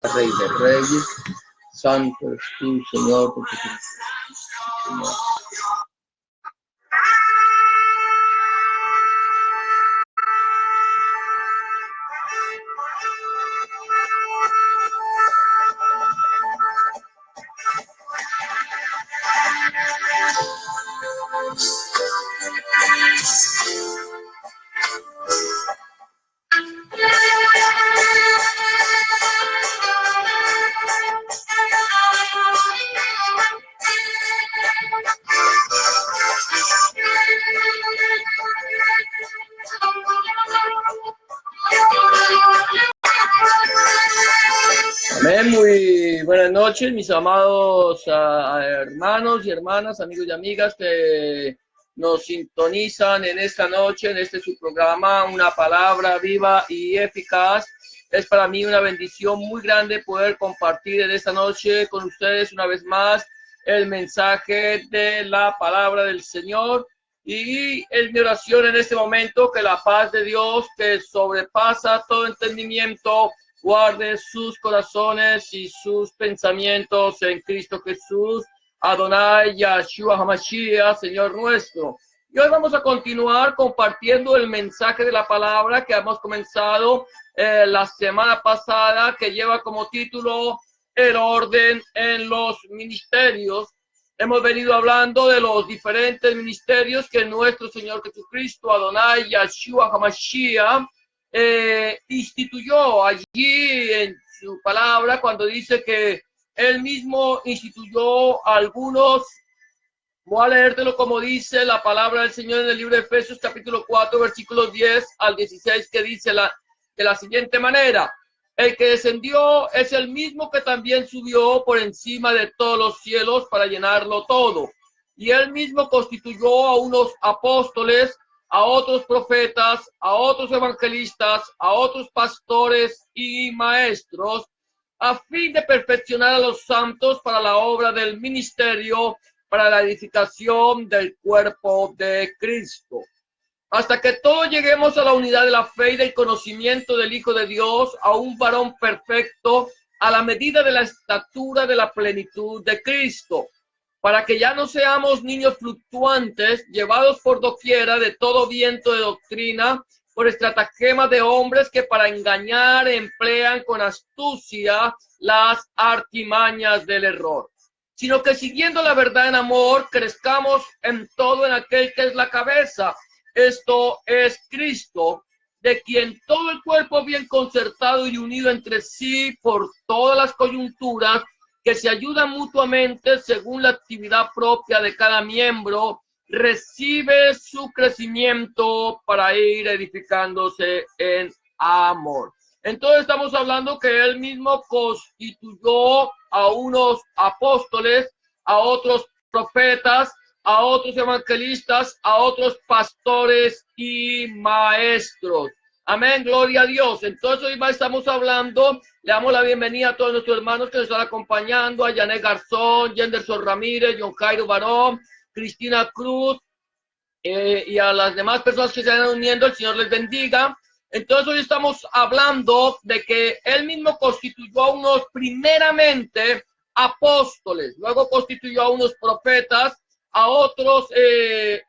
Rey de Reyes, Santo es tu Señor, porque tú eres Señor. Amén, muy buenas noches, mis amados hermanos y hermanas, amigos y amigas que nos sintonizan en esta noche, en este su programa, Una Palabra Viva y Eficaz. Es para mí una bendición muy grande poder compartir en esta noche con ustedes una vez más el mensaje de la palabra del Señor. Y es mi oración en este momento que la paz de Dios, que sobrepasa todo entendimiento, guarde sus corazones y sus pensamientos en Cristo Jesús, Adonai Yahshua HaMashiach, Señor nuestro. Y hoy vamos a continuar compartiendo el mensaje de la palabra que hemos comenzado la semana pasada, que lleva como título El orden en los ministerios. Hemos venido hablando de los diferentes ministerios que nuestro Señor Jesucristo, Adonai Yahshua HaMashiach, instituyó allí en su palabra cuando dice que él mismo instituyó algunos. Voy a leértelo como dice la palabra del Señor en el libro de Efesios capítulo 4 versículos 10 al 16, que dice de la siguiente manera: el que descendió es el mismo que también subió por encima de todos los cielos para llenarlo todo. Y él mismo constituyó a unos apóstoles, a otros profetas, a otros evangelistas, a otros pastores y maestros, a fin de perfeccionar a los santos para la obra del ministerio, para la edificación del cuerpo de Cristo, hasta que todos lleguemos a la unidad de la fe y del conocimiento del Hijo de Dios, a un varón perfecto, a la medida de la estatura de la plenitud de Cristo, para que ya no seamos niños fluctuantes, llevados por doquiera de todo viento de doctrina, por estratagema de hombres que para engañar emplean con astucia las artimañas del error, sino que siguiendo la verdad en amor, crezcamos en todo en aquel que es la cabeza, esto es Cristo, de quien todo el cuerpo bien concertado y unido entre sí por todas las coyunturas, que se ayudan mutuamente según la actividad propia de cada miembro, recibe su crecimiento para ir edificándose en amor. Entonces estamos hablando que él mismo constituyó a unos apóstoles, a otros profetas, a otros evangelistas, a otros pastores y maestros. Amén, gloria a Dios. Entonces hoy estamos hablando, le damos la bienvenida a todos nuestros hermanos que nos están acompañando, a Janet Garzón, Jenderson Ramírez, John Jairo Barón, Cristina Cruz, y a las demás personas que se van uniendo, el Señor les bendiga. Entonces hoy estamos hablando de que él mismo constituyó a unos primeramente apóstoles, luego constituyó a unos profetas, a otros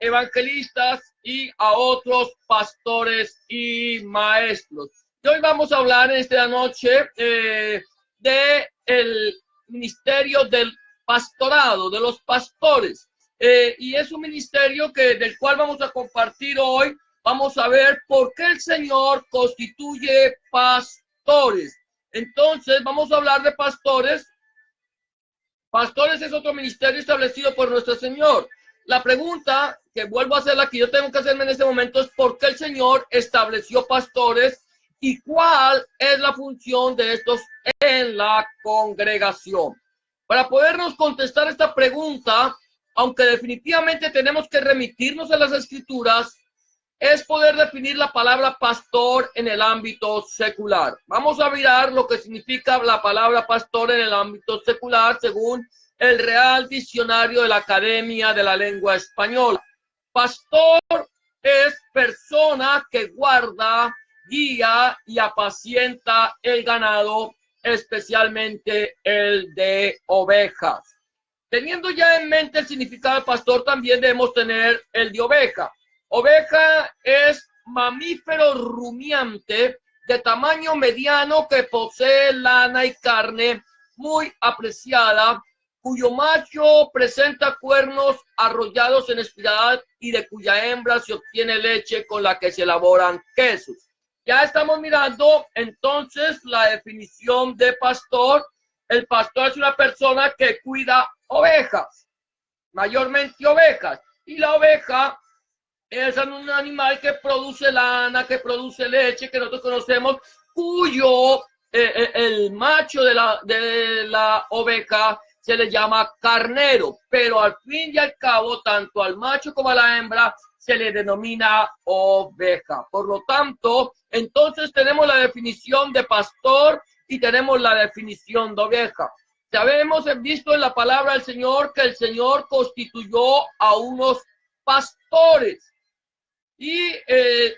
evangelistas y a otros pastores y maestros. Y hoy vamos a hablar en esta noche de el ministerio del pastorado, de los pastores. Y es un ministerio del cual vamos a compartir hoy. Vamos a ver por qué el Señor constituye pastores. Entonces, vamos a hablar de pastores. Pastores es otro ministerio establecido por nuestro Señor. La pregunta que vuelvo a hacer, la que yo tengo que hacerme en este momento, es por qué el Señor estableció pastores y cuál es la función de estos en la congregación. Para podernos contestar esta pregunta, aunque definitivamente tenemos que remitirnos a las Escrituras, es poder definir la palabra pastor en el ámbito secular. Vamos a mirar lo que significa la palabra pastor en el ámbito secular según el Real Diccionario de la Academia de la Lengua Española. Pastor es persona que guarda, guía y apacienta el ganado especialmente el de ovejas. Teniendo ya en mente el significado de pastor, también debemos tener el de oveja. Oveja es mamífero rumiante de tamaño mediano que posee lana y carne muy apreciada, cuyo macho presenta cuernos arrollados en espiral y de cuya hembra se obtiene leche con la que se elaboran quesos. Ya estamos mirando entonces la definición de pastor. El pastor es una persona que cuida ovejas, mayormente ovejas, y la oveja es un animal que produce lana, que produce leche, que nosotros conocemos, cuyo el macho de la oveja se le llama carnero, pero al fin y al cabo, tanto al macho como a la hembra se le denomina oveja. Por lo tanto, entonces tenemos la definición de pastor y tenemos la definición de oveja. Sabemos, visto en la palabra del Señor, que el Señor constituyó a unos pastores. Y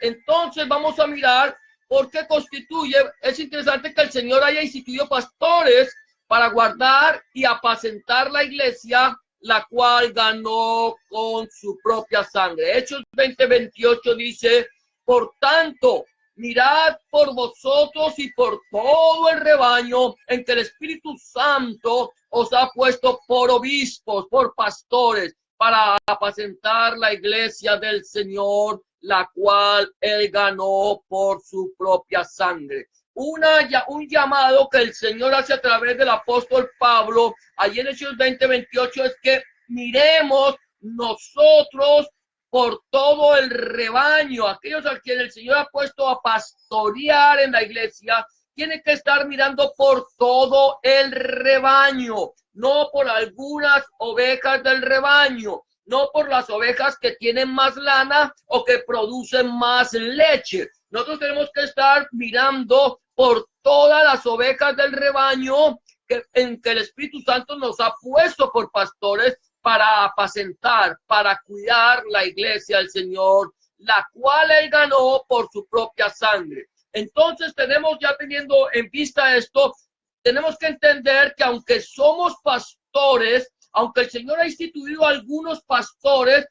entonces vamos a mirar por qué constituye. Es interesante que el Señor haya instituido pastores para guardar y apacentar la iglesia, la cual ganó con su propia sangre. Hechos 20:28 dice: por tanto, mirad por vosotros y por todo el rebaño en que el Espíritu Santo os ha puesto por obispos, por pastores, para apacentar la iglesia del Señor, la cual él ganó por su propia sangre. Un llamado que el Señor hace a través del apóstol Pablo, allí en Hechos 20:28, es que miremos nosotros por todo el rebaño, aquellos a quienes el Señor ha puesto a pastorear en la iglesia, tienen que estar mirando por todo el rebaño, no por algunas ovejas del rebaño, no por las ovejas que tienen más lana o que producen más leche. Nosotros tenemos que estar mirando por todas las ovejas del rebaño en que el Espíritu Santo nos ha puesto por pastores para apacentar, para cuidar la iglesia del Señor, la cual él ganó por su propia sangre. Entonces tenemos, ya teniendo en vista esto, tenemos que entender que aunque somos pastores, aunque el Señor ha instituido algunos pastores,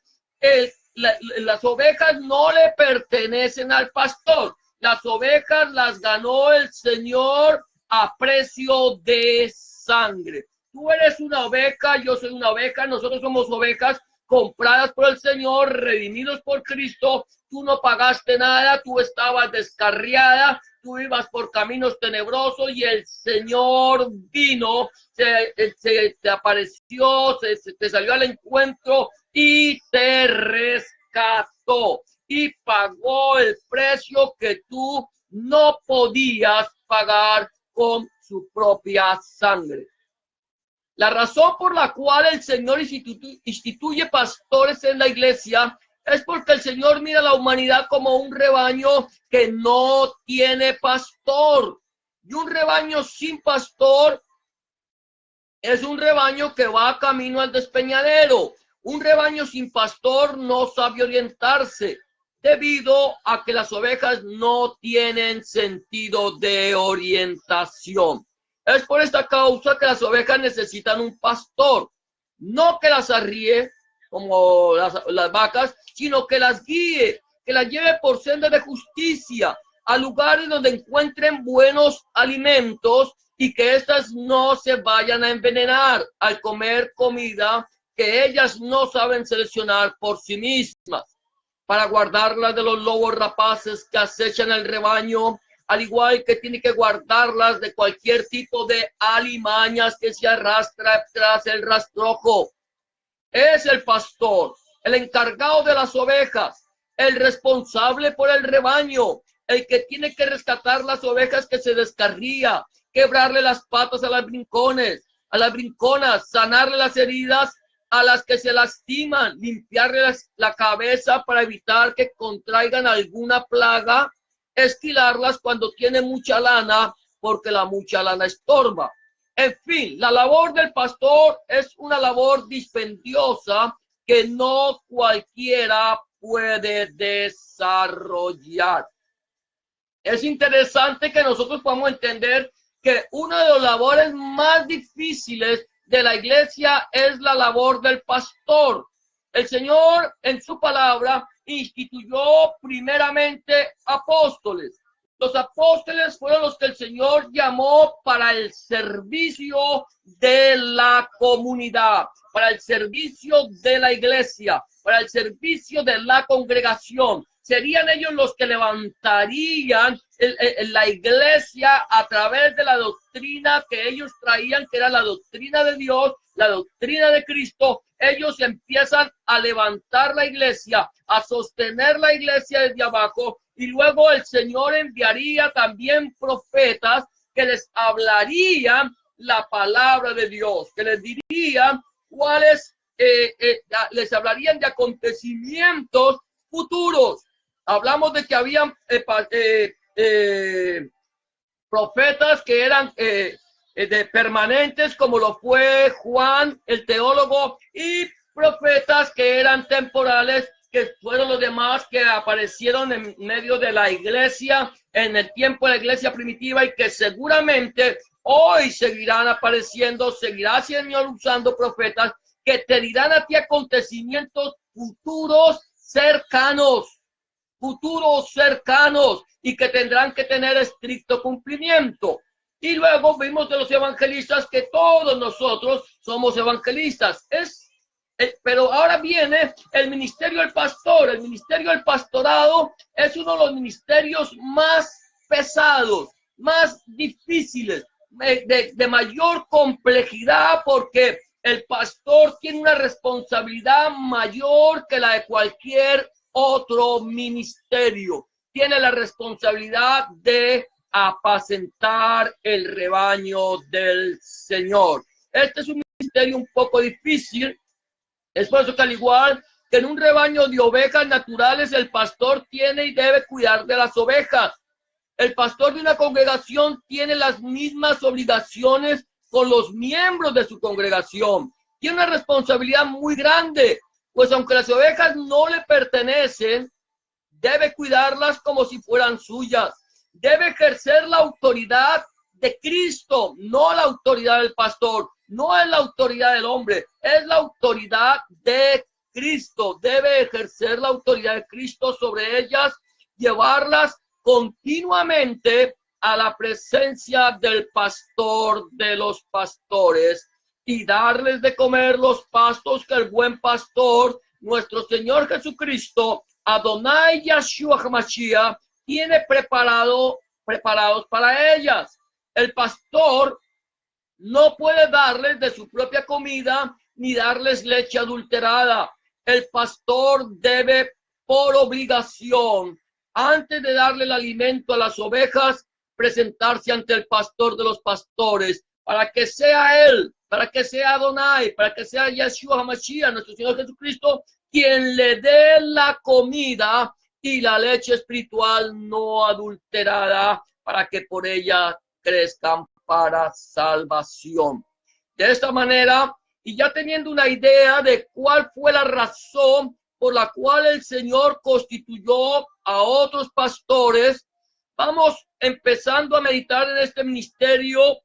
las ovejas no le pertenecen al pastor. Las ovejas las ganó el Señor a precio de sangre. Tú eres una oveja, yo soy una oveja, nosotros somos ovejas compradas por el Señor, redimidos por Cristo. Tú no pagaste nada, tú estabas descarriada, tú ibas por caminos tenebrosos y el Señor vino, te apareció, te salió al encuentro y te rescató y pagó el precio que tú no podías pagar con su propia sangre. La razón por la cual el Señor instituye pastores en la iglesia es porque el Señor mira a la humanidad como un rebaño que no tiene pastor. Y un rebaño sin pastor es un rebaño que va camino al despeñadero. Un rebaño sin pastor no sabe orientarse, debido a que las ovejas no tienen sentido de orientación. Es por esta causa que las ovejas necesitan un pastor, no que las arríe como las vacas, sino que las guíe, que las lleve por senda de justicia a lugares donde encuentren buenos alimentos y que éstas no se vayan a envenenar al comer comida que ellas no saben seleccionar por sí mismas, para guardarlas de los lobos rapaces que acechan el rebaño, al igual que tiene que guardarlas de cualquier tipo de alimañas que se arrastra tras el rastrojo. Es el pastor, el encargado de las ovejas, el responsable por el rebaño, el que tiene que rescatar las ovejas que se descarría, quebrarle las patas a las brinconas, sanarle las heridas a las que se lastiman, limpiarle la cabeza para evitar que contraigan alguna plaga, esquilarlas cuando tiene mucha lana, porque la mucha lana estorba. En fin, la labor del pastor es una labor dispendiosa que no cualquiera puede desarrollar. Es interesante que nosotros podamos entender que una de las labores más difíciles de la iglesia es la labor del pastor. El Señor en su palabra instituyó primeramente apóstoles. Los apóstoles fueron los que el Señor llamó para el servicio de la comunidad, para el servicio de la iglesia, para el servicio de la congregación. Serían ellos los que levantarían la iglesia a través de la doctrina que ellos traían, que era la doctrina de Dios, la doctrina de Cristo. Ellos empiezan a levantar la iglesia, a sostener la iglesia desde abajo, y luego el Señor enviaría también profetas que les hablarían la palabra de Dios, que les dirían cuáles, les hablarían de acontecimientos futuros. Hablamos de que habían profetas que eran de permanentes, como lo fue Juan, el teólogo, y profetas que eran temporales, que fueron los demás que aparecieron en medio de la iglesia, en el tiempo de la iglesia primitiva, y que seguramente hoy seguirán apareciendo, seguirá el Señor usando profetas que te dirán a ti acontecimientos futuros cercanos, y que tendrán que tener estricto cumplimiento. Y luego vimos de los evangelistas que todos nosotros somos evangelistas. Pero ahora viene el ministerio del pastor. El ministerio del pastorado es uno de los ministerios más pesados, más difíciles, de mayor complejidad, porque el pastor tiene una responsabilidad mayor que la de cualquier otro ministerio. Tiene la responsabilidad de apacentar el rebaño del Señor. Este es un ministerio un poco difícil. Es por eso que, al igual que en un rebaño de ovejas naturales, el pastor tiene y debe cuidar de las ovejas. El pastor de una congregación tiene las mismas obligaciones con los miembros de su congregación. Tiene una responsabilidad muy grande, pues aunque las ovejas no le pertenecen, debe cuidarlas como si fueran suyas. Debe ejercer la autoridad de Cristo, no la autoridad del pastor. No es la autoridad del hombre, es la autoridad de Cristo. Debe ejercer la autoridad de Cristo sobre ellas, llevarlas continuamente a la presencia del pastor de los pastores y darles de comer los pastos que el buen pastor, nuestro Señor Jesucristo, Adonai Yahshua HaMashiach, tiene preparados para ellas. El pastor no puede darles de su propia comida ni darles leche adulterada. El pastor debe, por obligación, antes de darle el alimento a las ovejas, presentarse ante el pastor de los pastores, para que sea él, para que sea Adonai, para que sea Yahshua HaMashiach, nuestro Señor Jesucristo, quien le dé la comida y la leche espiritual no adulterada, para que por ella crezcan para salvación. De esta manera, y ya teniendo una idea de cuál fue la razón por la cual el Señor constituyó a otros pastores, vamos empezando a meditar en este ministerio,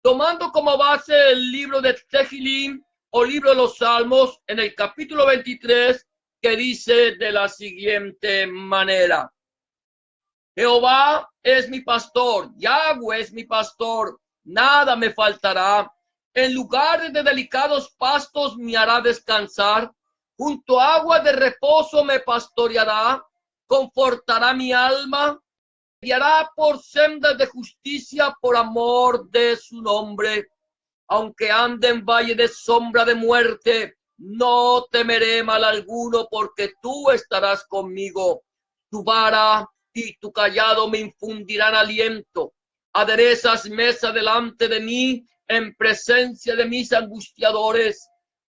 tomando como base el libro de Tehilim o libro de los Salmos, en el capítulo 23, que dice de la siguiente manera: Jehová es mi pastor, Yahweh es mi pastor, nada me faltará. En lugares de delicados pastos me hará descansar, junto a aguas de reposo me pastoreará, confortará mi alma, guiará por sendas de justicia por amor de su nombre. Aunque ande en valle de sombra de muerte, no temeré mal alguno, porque tú estarás conmigo. Tu vara y tu cayado me infundirán aliento. Aderezas mesa delante de mí en presencia de mis angustiadores.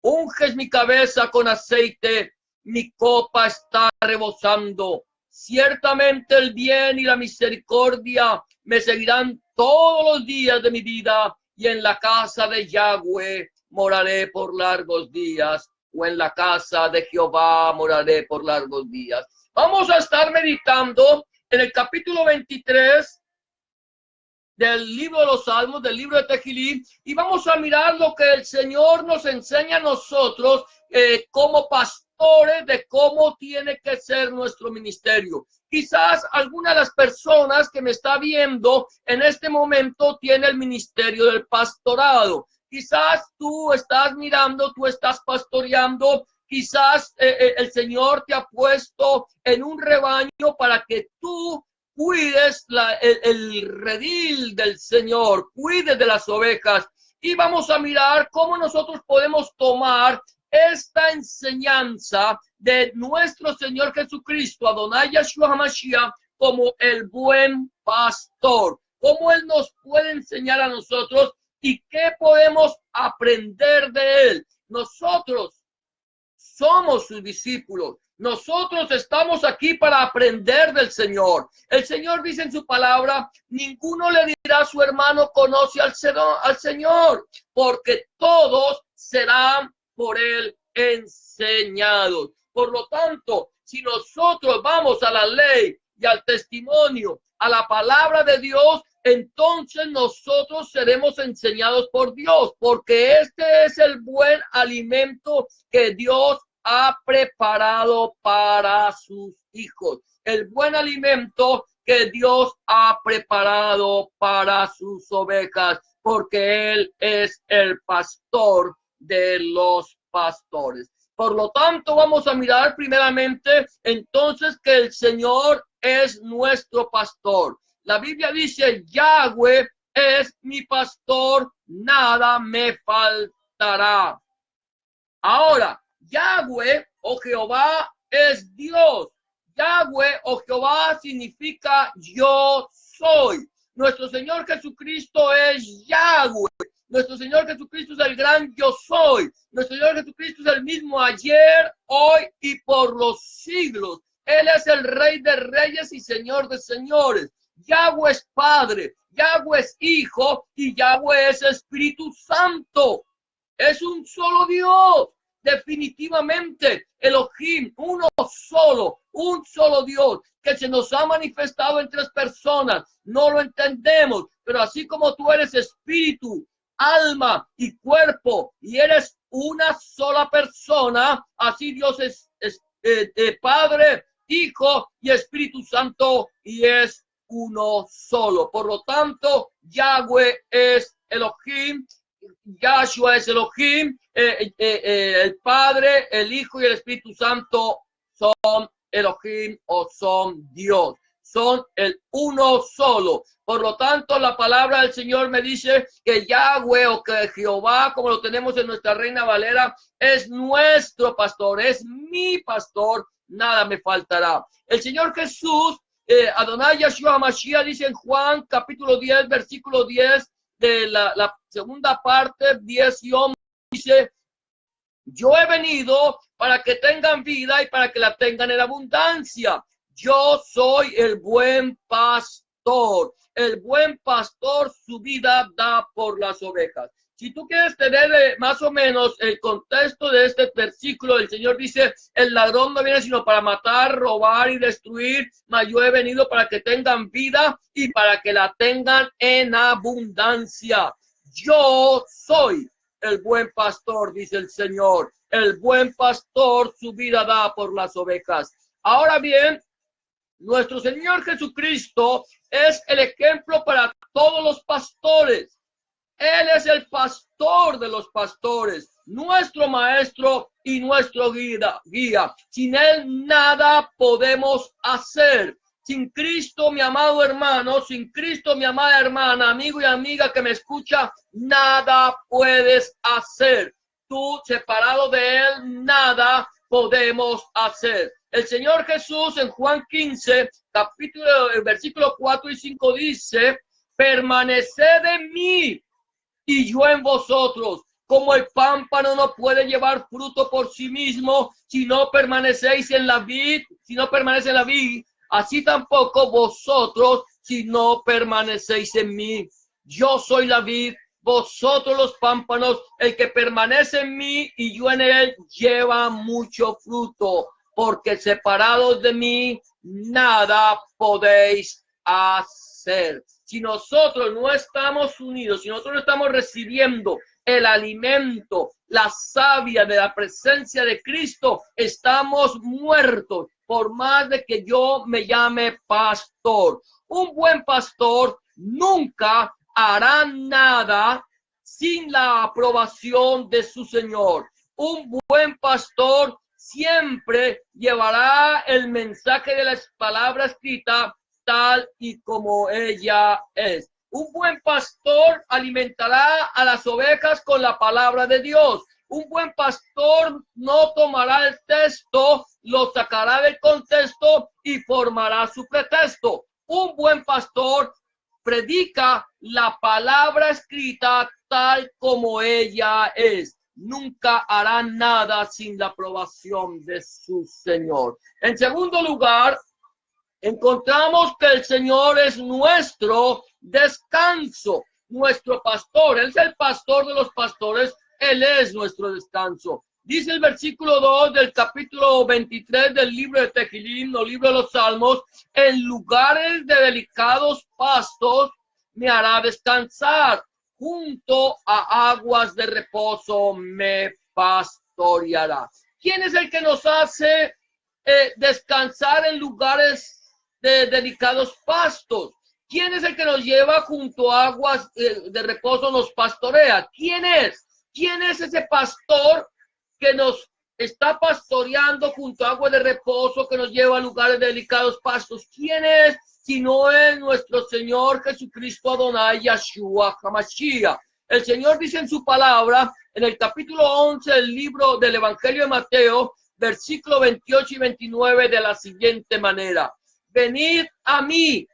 Unges mi cabeza con aceite, mi copa está rebosando. Ciertamente el bien y la misericordia me seguirán todos los días de mi vida, y en la casa de Yahweh moraré por largos días, o en la casa de Jehová moraré por largos días. Vamos a estar meditando en el capítulo 23 del libro de los Salmos, del libro de Tejilí, y vamos a mirar lo que el Señor nos enseña a nosotros como pastores de cómo tiene que ser nuestro ministerio. Quizás alguna de las personas que me está viendo en este momento tiene el ministerio del pastorado. Quizás tú estás mirando, tú estás pastoreando. Quizás el Señor te ha puesto en un rebaño para que tú cuides el redil del Señor, cuides de las ovejas. Y vamos a mirar cómo nosotros podemos tomar esta enseñanza de nuestro Señor Jesucristo, Adonai Yeshua HaMashiach, como el buen pastor. Cómo Él nos puede enseñar a nosotros y qué podemos aprender de Él. Nosotros somos sus discípulos. Nosotros estamos aquí para aprender del Señor. El Señor dice en su palabra, ninguno le dirá a su hermano, conoce al Señor, porque todos serán por Él enseñados. Por lo tanto, si nosotros vamos a la ley y al testimonio, a la palabra de Dios, entonces nosotros seremos enseñados por Dios, porque este es el buen alimento que Dios ha preparado para sus hijos. El buen alimento que Dios ha preparado para sus ovejas, porque Él es el pastor de los pastores. Por lo tanto, vamos a mirar primeramente entonces que el Señor es nuestro pastor. La Biblia dice, Yahweh es mi pastor, nada me faltará. Ahora, Yahweh o Jehová es Dios. Yahweh o Jehová significa yo soy. Nuestro Señor Jesucristo es Yahweh. Nuestro Señor Jesucristo es el gran yo soy. Nuestro Señor Jesucristo es el mismo ayer, hoy y por los siglos. Él es el Rey de reyes y Señor de señores. Yahweh es Padre, Yahweh es Hijo y Yahweh es Espíritu Santo. Es un solo Dios, definitivamente. Elohim, uno solo, un solo Dios que se nos ha manifestado en tres personas. No lo entendemos, pero así como tú eres espíritu, alma y cuerpo y eres una sola persona, así Dios es Padre, Hijo y Espíritu Santo y es uno solo. Por lo tanto, Yahweh es Elohim, Yahshua es Elohim, el Padre, el Hijo y el Espíritu Santo son Elohim o son Dios. Son el uno solo. Por lo tanto, la palabra del Señor me dice que Yahweh o que Jehová, como lo tenemos en nuestra Reina Valera, es nuestro pastor, es mi pastor, nada me faltará. El Señor Jesús, Adonai Yeshua HaMashiach, dice en Juan capítulo 10, versículo 10, de la segunda parte, 10 y 11, dice, yo he venido para que tengan vida y para que la tengan en abundancia. Yo soy el buen pastor. El buen pastor su vida da por las ovejas. Si tú quieres tener más o menos el contexto de este versículo, el Señor dice, el ladrón no viene sino para matar, robar y destruir, mas yo he venido para que tengan vida y para que la tengan en abundancia. Yo soy el buen pastor, dice el Señor. El buen pastor su vida da por las ovejas. Ahora bien, nuestro Señor Jesucristo es el ejemplo para todos los pastores. Él es el pastor de los pastores, nuestro maestro y nuestro guía. Sin Él nada podemos hacer. Sin Cristo, mi amado hermano, sin Cristo, mi amada hermana, amigo y amiga que me escucha, nada puedes hacer. Tú, separado de Él, nada podemos hacer. El Señor Jesús en Juan 15, versículo 4 y 5 dice, permaneced en mí y yo en vosotros, como el pámpano no puede llevar fruto por sí mismo si no permanecéis en la vid, así tampoco vosotros si no permanecéis en mí. Yo soy la vid, vosotros los pámpanos, el que permanece en mí y yo en él lleva mucho fruto, porque separados de mí nada podéis hacer. Si nosotros no estamos unidos, si nosotros no estamos recibiendo el alimento, la savia de la presencia de Cristo, estamos muertos, por más de que yo me llame pastor. Un buen pastor nunca hará nada sin la aprobación de su Señor. Un buen pastor siempre llevará el mensaje de la palabra escrita tal y como ella es. Un buen pastor alimentará a las ovejas con la palabra de Dios. Un buen pastor no tomará el texto, lo sacará del contexto y formará su pretexto. Un buen pastor predica la palabra escrita tal como ella es. Nunca hará nada sin la aprobación de su Señor. En segundo lugar, encontramos que el Señor es nuestro descanso, nuestro pastor. Él es el pastor de los pastores, Él es nuestro descanso. Dice el versículo 2 del capítulo 23 del libro de Tehilim, o libro de los Salmos: en lugares de delicados pastos me hará descansar, junto a aguas de reposo me pastoreará. ¿Quién es el que nos hace descansar en lugares de delicados pastos? ¿Quién es el que nos lleva junto a aguas de reposo, nos pastorea? ¿Quién es? ¿Quién es ese pastor que nos está pastoreando junto a aguas de reposo, que nos lleva a lugares de delicados pastos? ¿Quién es? Si no es nuestro Señor Jesucristo Adonai Yahshua HaMashiach. El Señor dice en su palabra, en el capítulo 11 del libro del Evangelio de Mateo, versículo 28 y 29, de la siguiente manera: venid a mí,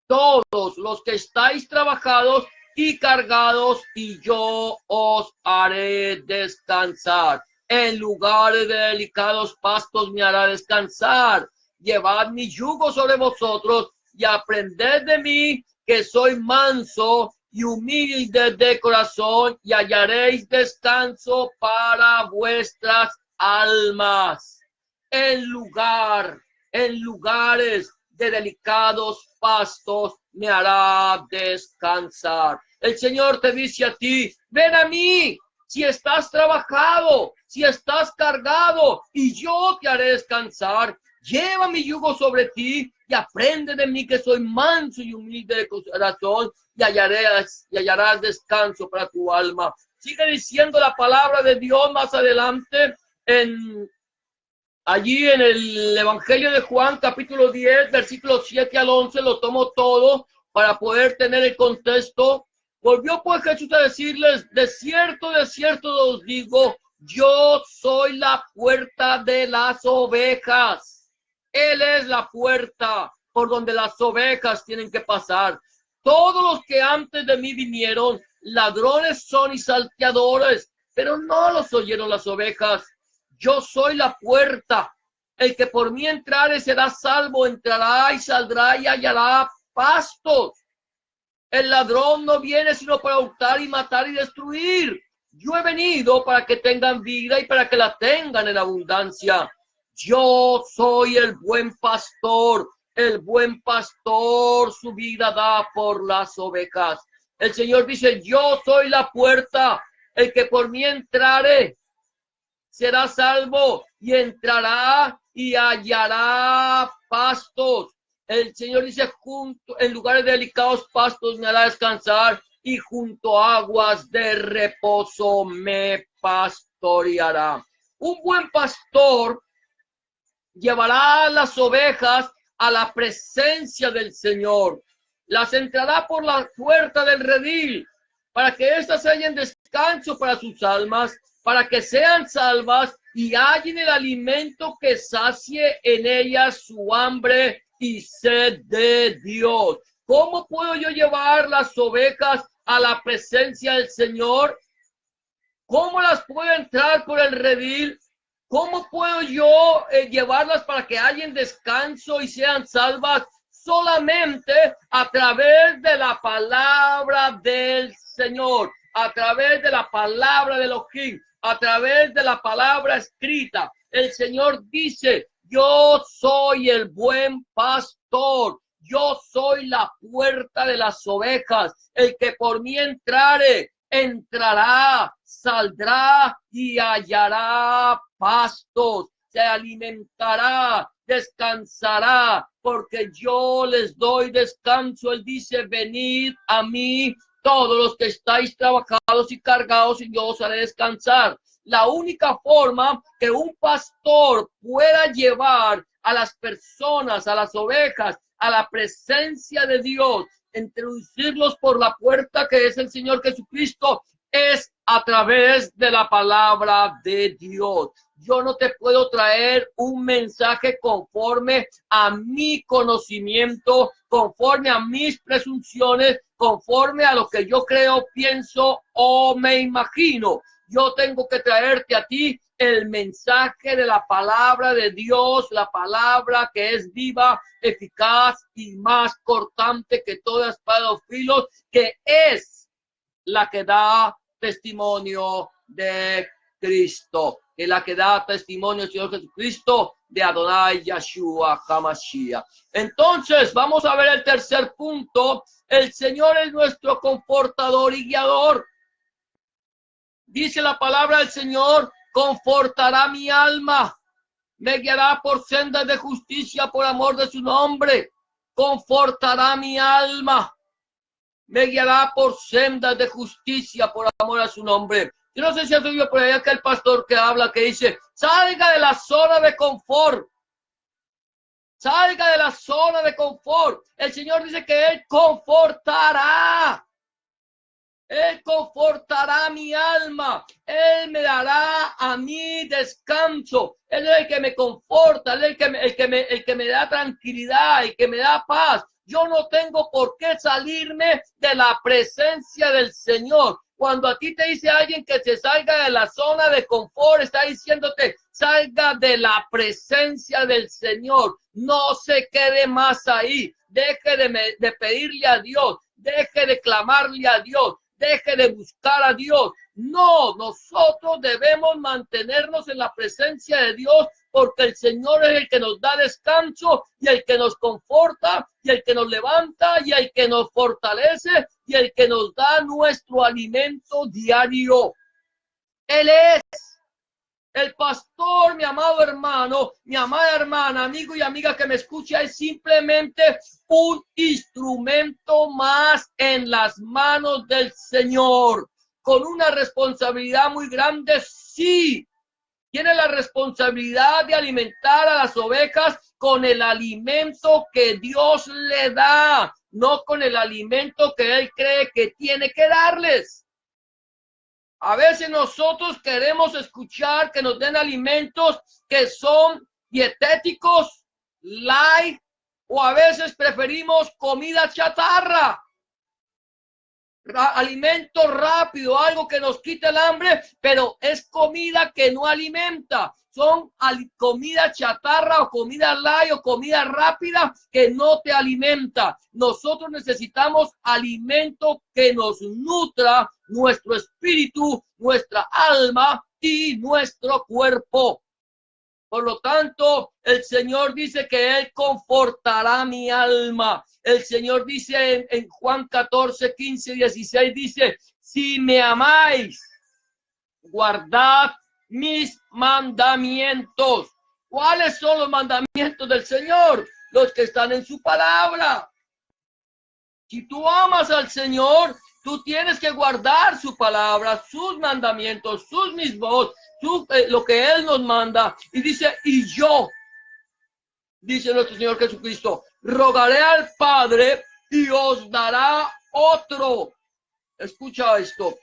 todos los que estáis trabajados y cargados, y yo os haré descansar. En lugares de delicados pastos me hará descansar. Llevad mi yugo sobre vosotros y aprended de mí, que soy manso y humilde de corazón, y hallaréis descanso para vuestras almas. En lugares de delicados pastos me hará descansar. El Señor te dice a ti: ven a mí, si estás trabajado, si estás cargado, y yo te haré descansar. Lleva mi yugo sobre ti y aprende de mí, que soy manso y humilde de corazón, y hallarás descanso para tu alma. Sigue diciendo la palabra de Dios más adelante allí en el Evangelio de Juan, capítulo 10, versículos 7 al 11, lo tomo todo para poder tener el contexto. Volvió pues Jesús a decirles: de cierto os digo, yo soy la puerta de las ovejas. Él es la puerta por donde las ovejas tienen que pasar. Todos los que antes de mí vinieron, ladrones son y salteadores, pero no los oyeron las ovejas. Yo soy la puerta. El que por mí entrare será salvo, entrará y saldrá y hallará pastos. El ladrón no viene sino para hurtar y matar y destruir. Yo he venido para que tengan vida y para que la tengan en abundancia. Yo soy el buen pastor. El buen pastor su vida da por las ovejas. El Señor dice: yo soy la puerta. El que por mí entrare será salvo y entrará y hallará pastos. El Señor dice: en lugares de delicados pastos me hará descansar, y junto a aguas de reposo me pastoreará. Un buen pastor llevará las ovejas a la presencia del Señor. Las entrará por la puerta del redil, para que éstas hallen descanso para sus almas, para que sean salvas y hallen el alimento que sacie en ellas su hambre y sed de Dios. ¿Cómo puedo yo llevar las ovejas a la presencia del Señor? ¿Cómo las puedo entrar por el redil? ¿Cómo puedo yo llevarlas para que hallen descanso y sean salvas? Solamente a través de la palabra del Señor, a través de la palabra de Elohim, a través de la palabra escrita. El Señor dice: yo soy el buen pastor. Yo soy la puerta de las ovejas. El que por mí entrare, entrará, saldrá y hallará pastos. Se alimentará, descansará, porque yo les doy descanso. Él dice, venid a mí todos los que estáis trabajados y cargados, y yo os haré descansar. La única forma que un pastor pueda llevar a las personas, a las ovejas, a la presencia de Dios, introducirlos por la puerta que es el Señor Jesucristo, es a través de la palabra de Dios. Yo no te puedo traer un mensaje conforme a mi conocimiento, conforme a mis presunciones, conforme a lo que yo creo, pienso o me imagino. Yo tengo que traerte a ti el mensaje de la palabra de Dios, la palabra que es viva, eficaz y más cortante que toda espada de dos filos, que es la que da testimonio de Cristo, que la que da testimonio del Señor Jesucristo, de Adonai Yahshua HaMashiach. Entonces, vamos a ver el tercer punto. El Señor es nuestro confortador y guiador. Dice la palabra del Señor, confortará mi alma, me guiará por sendas de justicia por amor de su nombre. Confortará mi alma, me guiará por sendas de justicia por amor a su nombre. Yo no sé si has oído por ahí aquel pastor que habla, que dice, salga de la zona de confort. Salga de la zona de confort. El Señor dice que Él confortará. Él confortará mi alma. Él me dará a mí descanso. Él es el que me conforta. Él es el que me da tranquilidad, el que me da paz. Yo no tengo por qué salirme de la presencia del Señor. Cuando a ti te dice alguien que se salga de la zona de confort, está diciéndote, salga de la presencia del Señor. No se quede más ahí. Deje de pedirle a Dios. Deje de clamarle a Dios. Deje de buscar a Dios. No, nosotros debemos mantenernos en la presencia de Dios, porque el Señor es el que nos da descanso y el que nos conforta y el que nos levanta y el que nos fortalece y el que nos da nuestro alimento diario. Él es el pastor, mi amado hermano, mi amada hermana, amigo y amiga que me escucha, es simplemente un instrumento más en las manos del Señor, con una responsabilidad muy grande, sí. Tiene la responsabilidad de alimentar a las ovejas con el alimento que Dios le da, no con el alimento que Él cree que tiene que darles. A veces nosotros queremos escuchar que nos den alimentos que son dietéticos, light, o a veces preferimos comida chatarra, alimento rápido, algo que nos quita el hambre, pero es comida que no alimenta. Son comida chatarra o comida light o comida rápida que no te alimenta. Nosotros necesitamos alimento que nos nutra nuestro espíritu, nuestra alma y nuestro cuerpo. Por lo tanto, el Señor dice que Él confortará mi alma. El Señor dice en Juan 14, 15, 16, dice, si me amáis, guardad mis mandamientos. ¿Cuáles son los mandamientos del Señor? Los que están en su palabra. Si tú amas al Señor, tú tienes que guardar su palabra, sus mandamientos, sus mismos, lo que Él nos manda. Y dice, y yo, dice nuestro Señor Jesucristo, rogaré al Padre y os dará otro. Escucha esto.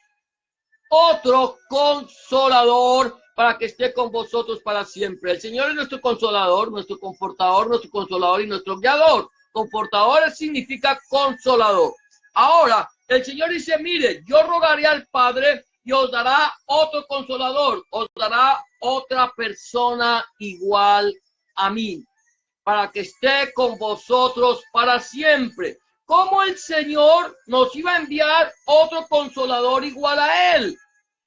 Otro consolador para que esté con vosotros para siempre. El Señor es nuestro consolador, nuestro confortador, nuestro consolador y nuestro guiador. Confortador significa consolador. Ahora, el Señor dice, mire, yo rogaré al Padre y os dará otro consolador, os dará otra persona igual a mí, para que esté con vosotros para siempre. ¿Cómo el Señor nos iba a enviar otro consolador igual a Él?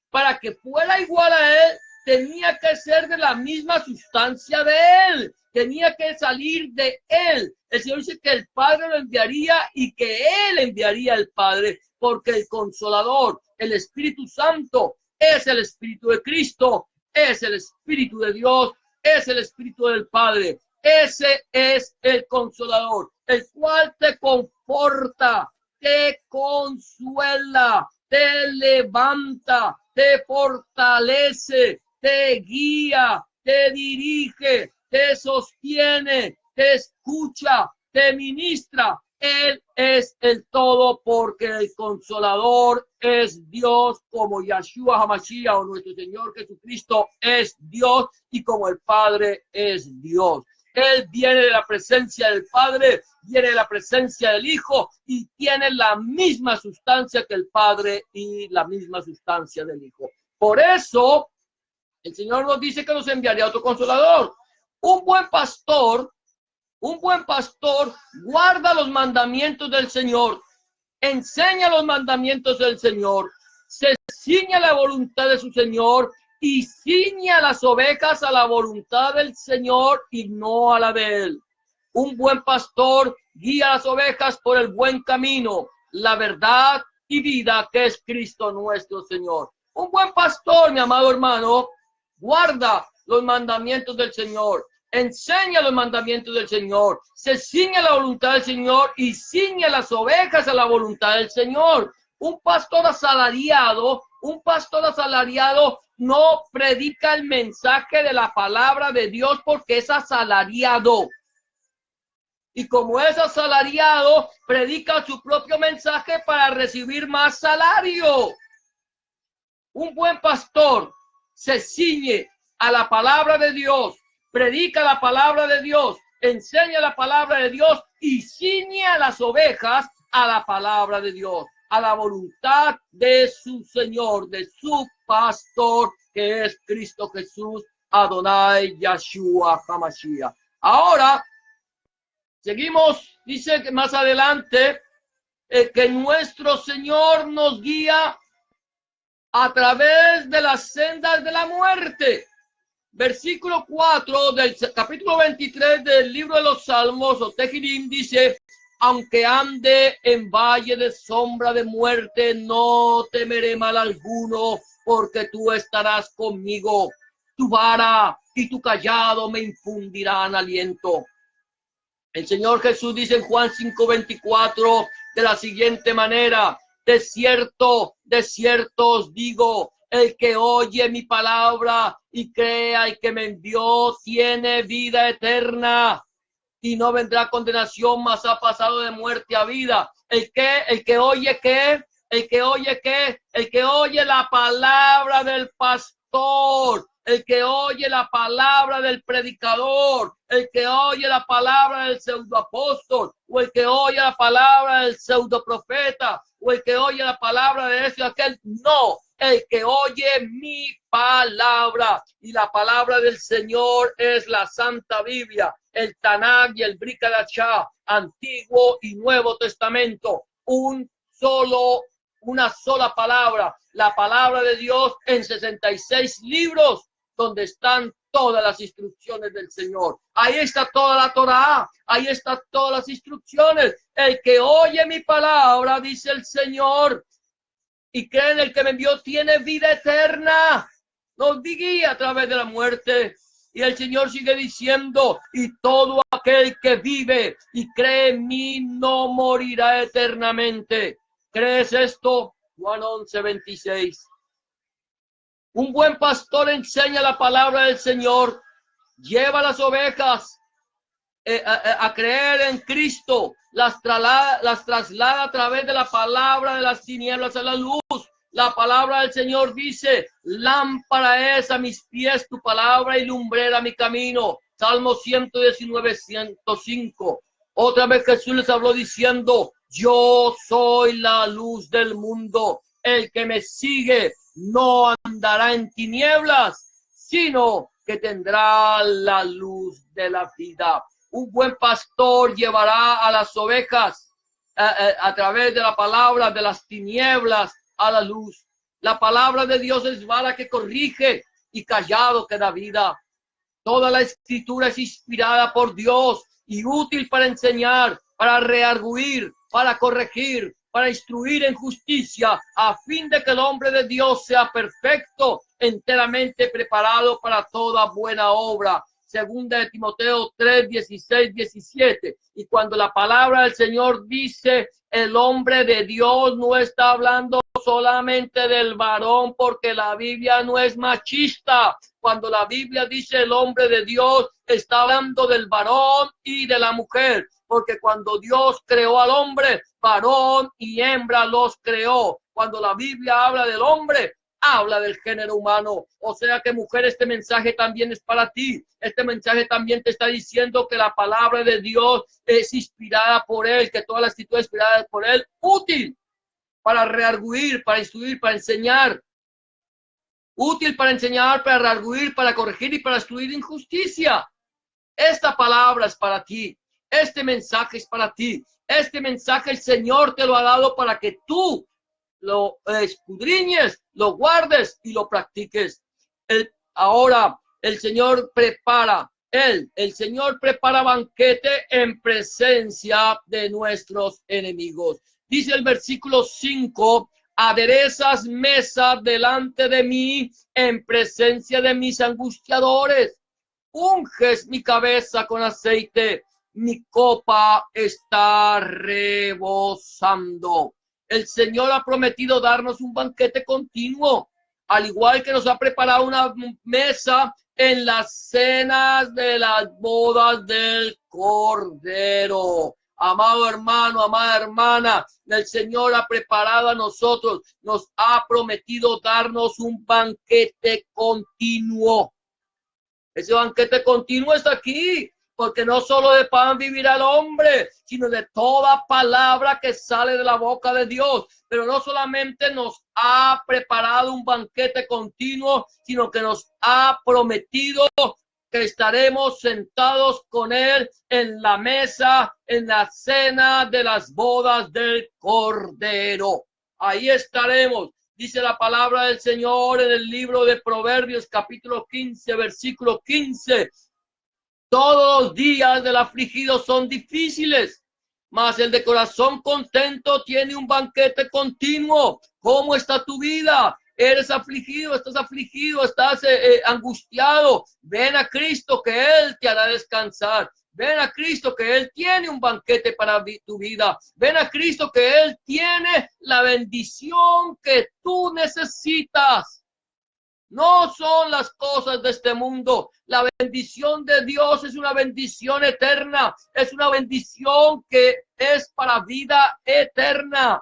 Para que fuera igual a Él, tenía que ser de la misma sustancia de él, tenía que salir de él. El Señor dice que el Padre lo enviaría y que él enviaría al Padre, porque el Consolador, el Espíritu Santo, es el Espíritu de Cristo, es el Espíritu de Dios, es el Espíritu del Padre. Ese es el Consolador, el cual te conforta, te consuela, te levanta, te fortalece, te guía, te dirige, te sostiene, te escucha, te ministra. Él es el todo, porque el Consolador es Dios, como Yahshua HaMashiach, o nuestro Señor Jesucristo es Dios, y como el Padre es Dios. Él viene de la presencia del Padre, viene de la presencia del Hijo y tiene la misma sustancia que el Padre y la misma sustancia del Hijo. Por eso, el Señor nos dice que nos enviaría otro Consolador. Un buen pastor guarda los mandamientos del Señor, enseña los mandamientos del Señor, se ciña la voluntad de su Señor y ciña las ovejas a la voluntad del Señor y no a la de él. Un buen pastor guía a las ovejas por el buen camino, la verdad y vida, que es Cristo nuestro Señor. Un buen pastor, mi amado hermano, guarda los mandamientos del Señor, enseña los mandamientos del Señor, se ciña la voluntad del Señor y ciña las ovejas a la voluntad del Señor. Un pastor asalariado no predica el mensaje de la palabra de Dios porque es asalariado. Y como es asalariado, predica su propio mensaje para recibir más salario. Un buen pastor se ciñe a la palabra de Dios, predica la palabra de Dios, enseña la palabra de Dios y ciñe a las ovejas a la palabra de Dios, a la voluntad de su Señor, de su pastor, que es Cristo Jesús, Adonai Yahshua HaMashiach. Ahora, seguimos, dice que más adelante, que nuestro Señor nos guía a través de las sendas de la muerte. Versículo 4 del capítulo 23 del libro de los Salmos, o Tehilim, dice: aunque ande en valle de sombra de muerte, no temeré mal alguno, porque tú estarás conmigo. Tu vara y tu cayado me infundirán aliento. El Señor Jesús dice en Juan 5:24 de la siguiente manera: de cierto os digo, el que oye mi palabra y crea y que me envió tiene vida eterna y no vendrá condenación, mas ha pasado de muerte a vida. El que oye la palabra del pastor, el que oye la palabra del predicador, el que oye la palabra del pseudoapóstol, o el que oye la palabra del pseudoprofeta, o el que oye la palabra de ese o aquel, no, el que oye mi palabra, y la palabra del Señor es la Santa Biblia, el Tanakh y el Brit Hadashah, Antiguo y Nuevo Testamento, una sola palabra, la palabra de Dios en 66 libros, donde están todas las instrucciones del Señor. Ahí está toda la Torá, ahí están todas las instrucciones. El que oye mi palabra, dice el Señor, y cree en el que me envió, tiene vida eterna. Nos guía a través de la muerte. Y el Señor sigue diciendo: y todo aquel que vive y cree en mí no morirá eternamente. ¿Crees esto? Juan 11:26. Un buen pastor enseña la palabra del Señor, lleva las ovejas a creer en Cristo, las traslada a través de la palabra de las tinieblas a la luz. La palabra del Señor dice: lámpara es a mis pies tu palabra y lumbrera mi camino. Salmo 119, 105. Otra vez Jesús les habló diciendo: yo soy la luz del mundo. El que me sigue no andará en tinieblas, sino que tendrá la luz de la vida. Un buen pastor llevará a las ovejas a través de la palabra de las tinieblas a la luz. La palabra de Dios es vara que corrige y callado que da vida. Toda la escritura es inspirada por Dios y útil para enseñar, para redarguir, para corregir, para instruir en justicia, a fin de que el hombre de Dios sea perfecto, enteramente preparado para toda buena obra. Segunda de Timoteo 3, 16, 17. Y cuando la palabra del Señor dice el hombre de Dios, no está hablando solamente del varón, porque la Biblia no es machista. Cuando la Biblia dice el hombre de Dios, está hablando del varón y de la mujer, porque cuando Dios creó al hombre, varón y hembra los creó. Cuando la Biblia habla del hombre, habla del género humano. O sea que, mujer, este mensaje también es para ti. Este mensaje también te está diciendo que la palabra de Dios es inspirada por Él, que toda la escritura es inspirada por Él, útil para redarguir, para instruir, para enseñar. Útil para enseñar, para redarguir, para corregir y para instruir en justicia. Esta palabra es para ti. Este mensaje es para ti. Este mensaje el Señor te lo ha dado para que tú lo escudriñes, lo guardes y lo practiques. Ahora el Señor prepara, el Señor prepara banquete en presencia de nuestros enemigos. Dice el versículo 5, aderezas mesa delante de mí en presencia de mis angustiadores. Unges mi cabeza con aceite, mi copa está rebosando. El Señor ha prometido darnos un banquete continuo, al igual que nos ha preparado una mesa en las cenas de las bodas del Cordero. Amado hermano, amada hermana, el Señor ha preparado a nosotros, nos ha prometido darnos un banquete continuo. Ese banquete continuo está aquí, porque no solo de pan vivirá el hombre, sino de toda palabra que sale de la boca de Dios. Pero no solamente nos ha preparado un banquete continuo, sino que nos ha prometido que estaremos sentados con Él en la mesa, en la cena de las bodas del Cordero. Ahí estaremos. Dice la palabra del Señor en el libro de Proverbios, capítulo 15, versículo 15. Todos los días del afligido son difíciles, mas el de corazón contento tiene un banquete continuo. ¿Cómo está tu vida? ¿Eres afligido? ¿Estás angustiado? Ven a Cristo, que Él te hará descansar. Ven a Cristo, que Él tiene un banquete para tu vida. Ven a Cristo, que Él tiene la bendición que tú necesitas. No son las cosas de este mundo. La bendición de Dios es una bendición eterna. Es una bendición que es para vida eterna.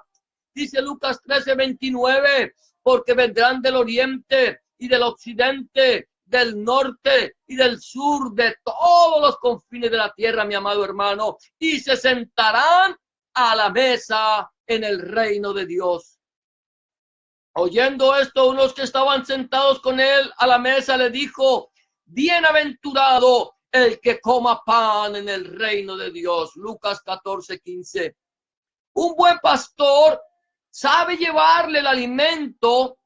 Dice Lucas 13:29, porque vendrán del oriente y del occidente, del norte y del sur, de todos los confines de la tierra, mi amado hermano, y se sentarán a la mesa en el reino de Dios. Oyendo esto, unos que estaban sentados con él a la mesa le dijo, bienaventurado el que coma pan en el reino de Dios. Lucas 14:15. Un buen pastor sabe llevarle el alimento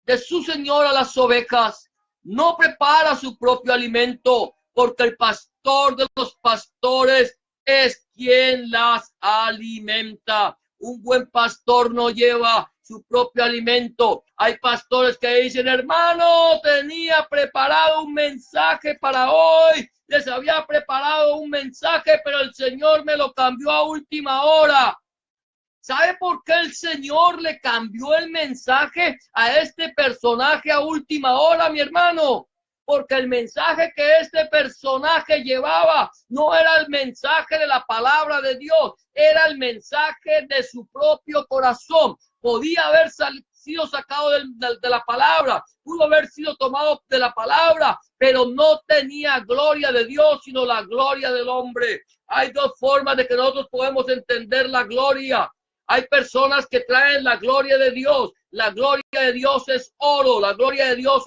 de su señor a las ovejas. No prepara su propio alimento, porque el pastor de los pastores es quien las alimenta. Un buen pastor no lleva su propio alimento. Hay pastores que dicen, hermano, tenía preparado un mensaje para hoy. Les había preparado un mensaje, pero el Señor me lo cambió a última hora. ¿Sabe por qué el Señor le cambió el mensaje a este personaje a última hora, mi hermano? Porque el mensaje que este personaje llevaba no era el mensaje de la palabra de Dios, era el mensaje de su propio corazón. Podía haber sido sacado de la palabra, pudo haber sido tomado de la palabra, pero no tenía gloria de Dios, sino la gloria del hombre. Hay dos formas de que nosotros podemos entender la gloria. Hay personas que traen la gloria de Dios. La gloria de Dios es oro. La gloria de Dios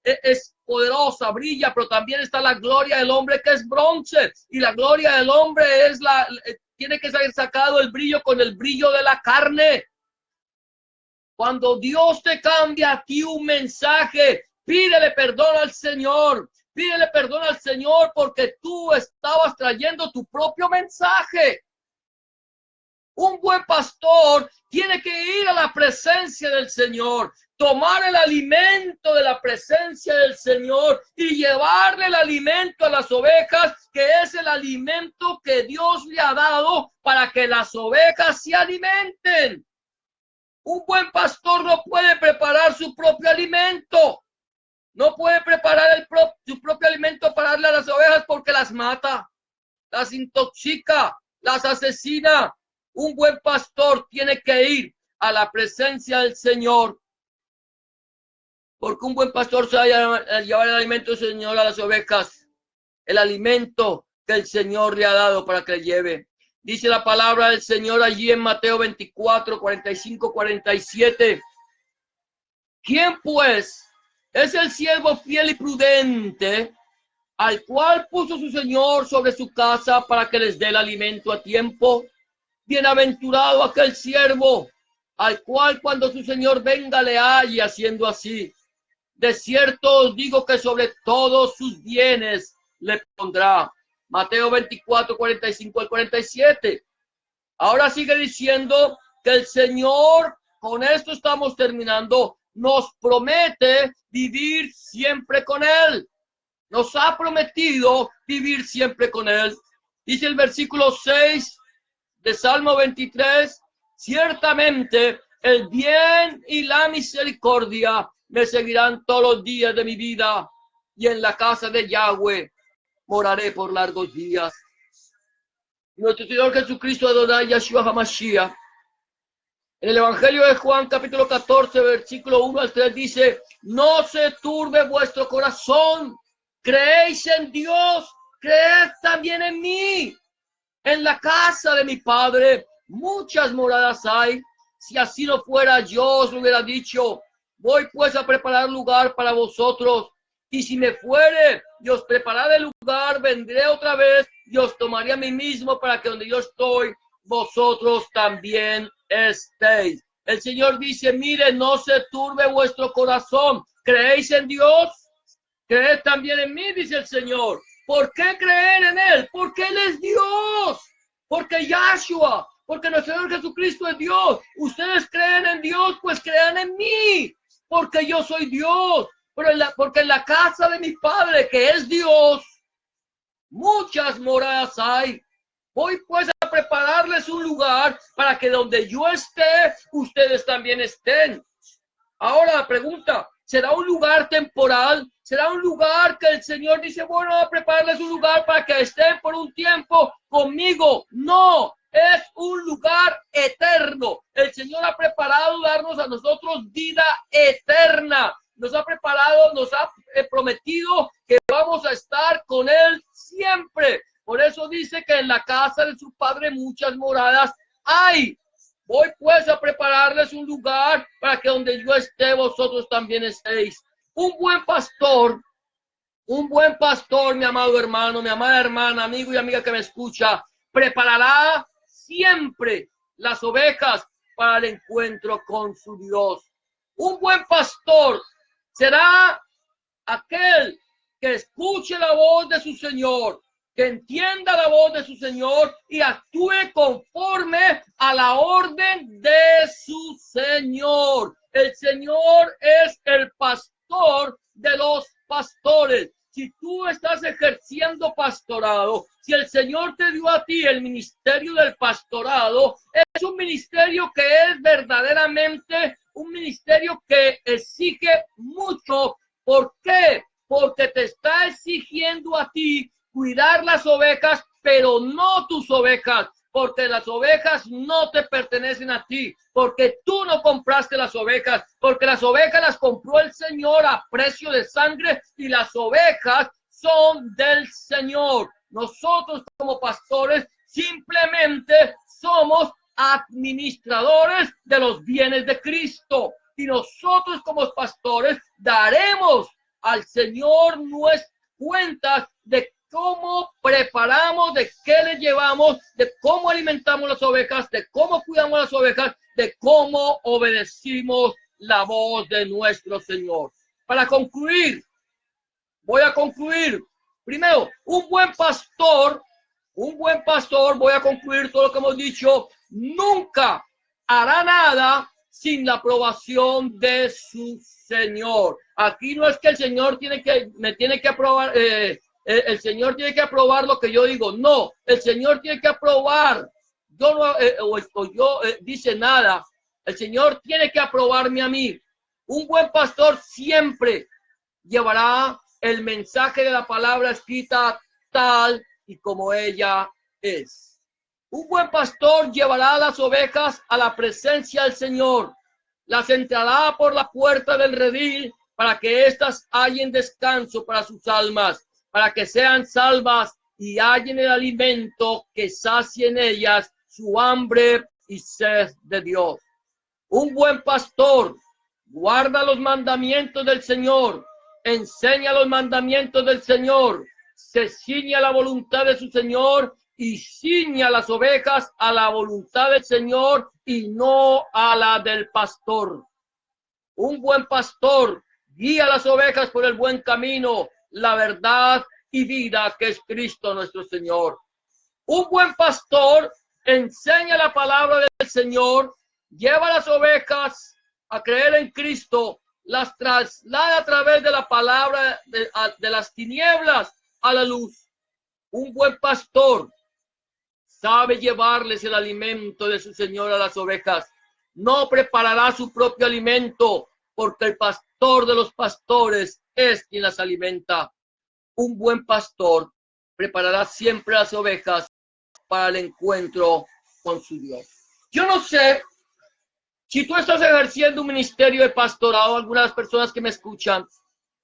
es poderosa, brilla, pero también está la gloria del hombre que es bronce. Y la gloria del hombre tiene que ser sacado el brillo con el brillo de la carne. Cuando Dios te cambia a ti un mensaje, Pídele perdón al Señor. Pídele perdón al Señor porque tú estabas trayendo tu propio mensaje. Un buen pastor tiene que ir a la presencia del Señor, tomar el alimento de la presencia del Señor y llevarle el alimento a las ovejas, que es el alimento que Dios le ha dado para que las ovejas se alimenten. Un buen pastor no puede preparar su propio alimento. No puede preparar su propio alimento para darle a las ovejas porque las mata, las intoxica, las asesina. Un buen pastor tiene que ir a la presencia del Señor, porque un buen pastor se va a llevar el alimento del Señor a las ovejas, el alimento que el Señor le ha dado para que le lleve. Dice la palabra del Señor allí en Mateo 24, 45, 47. ¿Quién pues es el siervo fiel y prudente, al cual puso su Señor sobre su casa para que les dé el alimento a tiempo? Bienaventurado aquel siervo, al cual cuando su Señor venga le halle haciendo así. De cierto os digo que sobre todos sus bienes le pondrá. Mateo 24, 45 al 47. Ahora sigue diciendo que el Señor, con esto estamos terminando, nos promete vivir siempre con Él. Nos ha prometido vivir siempre con Él. Dice el versículo 6 de Salmo 23, ciertamente el bien y la misericordia me seguirán todos los días de mi vida, y en la casa de Yahweh moraré por largos días. Nuestro Señor Jesucristo Adonai Yahshua HaMashiach, en el Evangelio de Juan, capítulo 14, versículo 1 al 3, dice: no se turbe vuestro corazón, creéis en Dios, creed también en mí. En la casa de mi Padre muchas moradas hay. Si así no fuera, yo os lo hubiera dicho. Voy pues a preparar lugar para vosotros. Y si me fuere y os prepararé el lugar, vendré otra vez y os tomaré a mí mismo, para que donde yo estoy, vosotros también estéis. El Señor dice: mire, no se turbe vuestro corazón. ¿Creéis en Dios? Creed también en mí, dice el Señor. ¿Por qué creer en Él? Porque Él es Dios. Porque Yahshua, porque nuestro Señor Jesucristo es Dios. Ustedes creen en Dios, pues crean en mí. Porque yo soy Dios. Porque en la casa de mi Padre, que es Dios, muchas moradas hay. Voy pues a prepararles un lugar para que donde yo esté, ustedes también estén. Ahora la pregunta: ¿será un lugar temporal? ¿Será un lugar que el Señor dice, bueno, voy a prepararles un lugar para que estén por un tiempo conmigo? No, es un lugar eterno. El Señor ha preparado darnos a nosotros vida eterna. Nos ha preparado, nos ha prometido que vamos a estar con Él siempre. Por eso dice que en la casa de su Padre muchas moradas hay. Voy pues a prepararles un lugar para que donde yo esté, vosotros también estéis. Un buen pastor, mi amado hermano, mi amada hermana, amigo y amiga que me escucha, preparará siempre las ovejas para el encuentro con su Dios. Un buen pastor será aquel que escuche la voz de su Señor, que entienda la voz de su Señor y actúe conforme a la orden de su Señor. El Señor es el pastor de los pastores. Si tú estás ejerciendo pastorado, si el Señor te dio a ti el ministerio del pastorado, es un ministerio que es verdaderamente un ministerio que exige mucho. ¿Por qué? Porque te está exigiendo a ti cuidar las ovejas, pero no tus ovejas, porque las ovejas no te pertenecen a ti, porque tú no compraste las ovejas, porque las ovejas las compró el Señor a precio de sangre y las ovejas son del Señor. Nosotros como pastores simplemente somos administradores de los bienes de Cristo, y nosotros como pastores daremos al Señor nuestras cuentas de cómo preparamos, de qué le llevamos, de cómo alimentamos las ovejas, de cómo cuidamos las ovejas, de cómo obedecimos la voz de nuestro Señor. Para concluir, voy a concluir. Primero, un buen pastor, voy a concluir todo lo que hemos dicho, nunca hará nada sin la aprobación de su Señor. Aquí no es que el Señor me tiene que aprobar, el Señor tiene que aprobar lo que yo digo. No, el Señor tiene que aprobar. Yo no, dice nada. El Señor tiene que aprobarme a mí. Un buen pastor siempre llevará el mensaje de la palabra escrita tal y como ella es. Un buen pastor llevará a las ovejas a la presencia del Señor, las entrará por la puerta del redil para que éstas hallen descanso para sus almas, para que sean salvas y hallen el alimento que sacie en ellas su hambre y sed de Dios. Un buen pastor guarda los mandamientos del Señor, enseña los mandamientos del Señor, se ciñe a la voluntad de su Señor y ciñe a las ovejas a la voluntad del Señor y no a la del pastor. Un buen pastor guía a las ovejas por el buen camino, la verdad y vida que es Cristo nuestro Señor. Un buen pastor enseña la palabra del Señor, lleva a las ovejas a creer en Cristo, las traslada a través de la palabra de las tinieblas a la luz. Un buen pastor sabe llevarles el alimento de su Señor a las ovejas. No preparará su propio alimento, porque el pastor de los pastores es quien las alimenta. Un buen pastor preparará siempre a las ovejas para el encuentro con su Dios. Yo no sé si tú estás ejerciendo un ministerio de pastorado, algunas personas que me escuchan,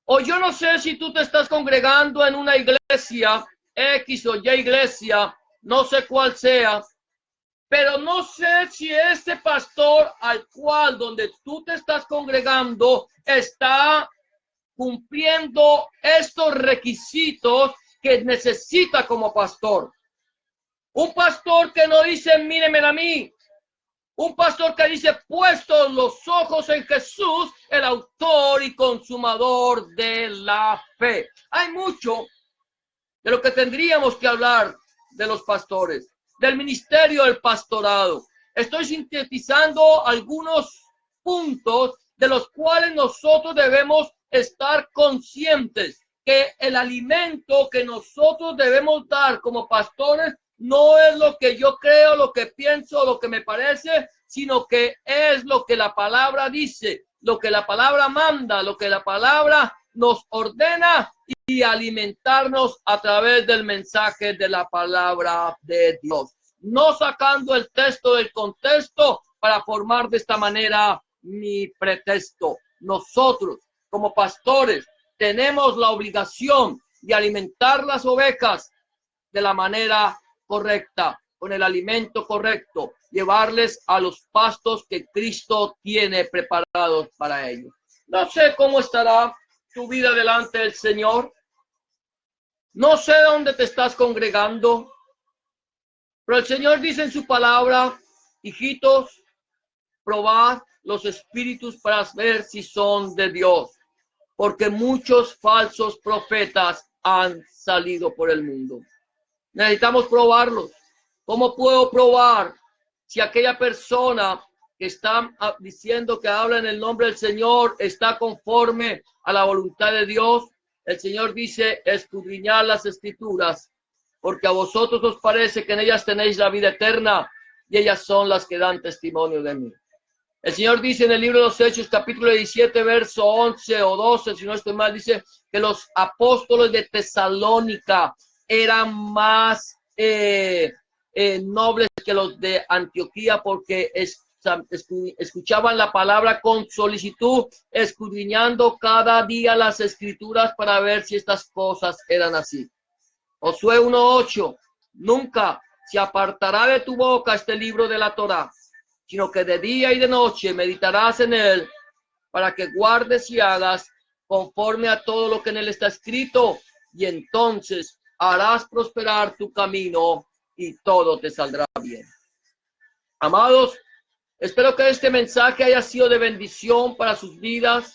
o yo no sé si tú te estás congregando en una iglesia, X o Y iglesia, no sé cuál sea, pero no sé si este pastor al cual donde tú te estás congregando está cumpliendo estos requisitos que necesita como pastor. Un pastor que no dice, mírenme a mí. Un pastor que dice, puestos los ojos en Jesús, el autor y consumador de la fe. Hay mucho de lo que tendríamos que hablar de los pastores, del ministerio del pastorado. Estoy sintetizando algunos puntos de los cuales nosotros debemos estar conscientes que el alimento que nosotros debemos dar como pastores no es lo que yo creo, lo que pienso, lo que me parece, sino que es lo que la palabra dice, lo que la palabra manda, lo que la palabra nos ordena y alimentarnos a través del mensaje de la palabra de Dios. No sacando el texto del contexto para formar de esta manera mi pretexto. Nosotros, como pastores, tenemos la obligación de alimentar las ovejas de la manera correcta, con el alimento correcto, llevarles a los pastos que Cristo tiene preparados para ellos. No sé cómo estará tu vida delante del Señor. No sé dónde te estás congregando, pero el Señor dice en su palabra, hijitos, probad los espíritus para ver si son de Dios, porque muchos falsos profetas han salido por el mundo. Necesitamos probarlos. ¿Cómo puedo probar si aquella persona que está diciendo que habla en el nombre del Señor está conforme a la voluntad de Dios? El Señor dice, escudriñad las escrituras, porque a vosotros os parece que en ellas tenéis la vida eterna y ellas son las que dan testimonio de mí. El Señor dice en el libro de los Hechos, capítulo 17, verso 11 o 12, si no estoy mal, dice que los apóstoles de Tesalónica eran más nobles que los de Antioquía porque escuchaban la palabra con solicitud, escudriñando cada día las escrituras para ver si estas cosas eran así. Josué 1:8, nunca se apartará de tu boca este libro de la Torá, sino que de día y de noche meditarás en él para que guardes y hagas conforme a todo lo que en él está escrito, y entonces harás prosperar tu camino y todo te saldrá bien. Amados, espero que este mensaje haya sido de bendición para sus vidas.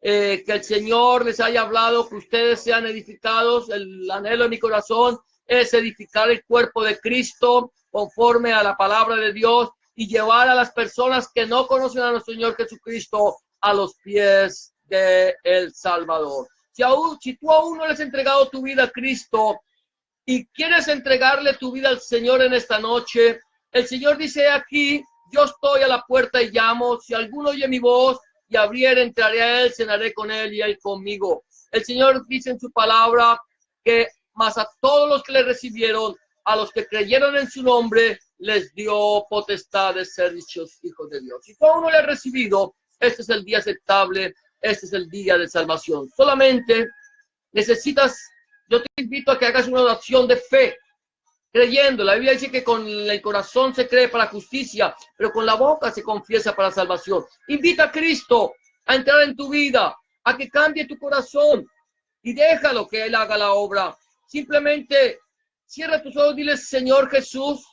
que el Señor les haya hablado, que ustedes sean edificados. El anhelo de mi corazón es edificar el cuerpo de Cristo conforme a la palabra de Dios y llevar a las personas que no conocen a nuestro Señor Jesucristo a los pies de el Salvador. Si tú aún no les has entregado tu vida a Cristo y quieres entregarle tu vida al Señor en esta noche, el Señor dice aquí: yo estoy a la puerta y llamo. Si alguno oye mi voz y abriere, entraré a él, cenaré con él y él conmigo. El Señor dice en su palabra que más a todos los que le recibieron, a los que creyeron en su nombre, les dio potestad de ser dichos hijos de Dios. Si tú aún no le has recibido, este es el día aceptable, este es el día de salvación. Solamente necesitas, yo te invito a que hagas una oración de fe, creyendo. La Biblia dice que con el corazón se cree para justicia, pero con la boca se confiesa para salvación. Invita a Cristo a entrar en tu vida, a que cambie tu corazón y déjalo que Él haga la obra. Simplemente cierra tus ojos, dile: Señor Jesús,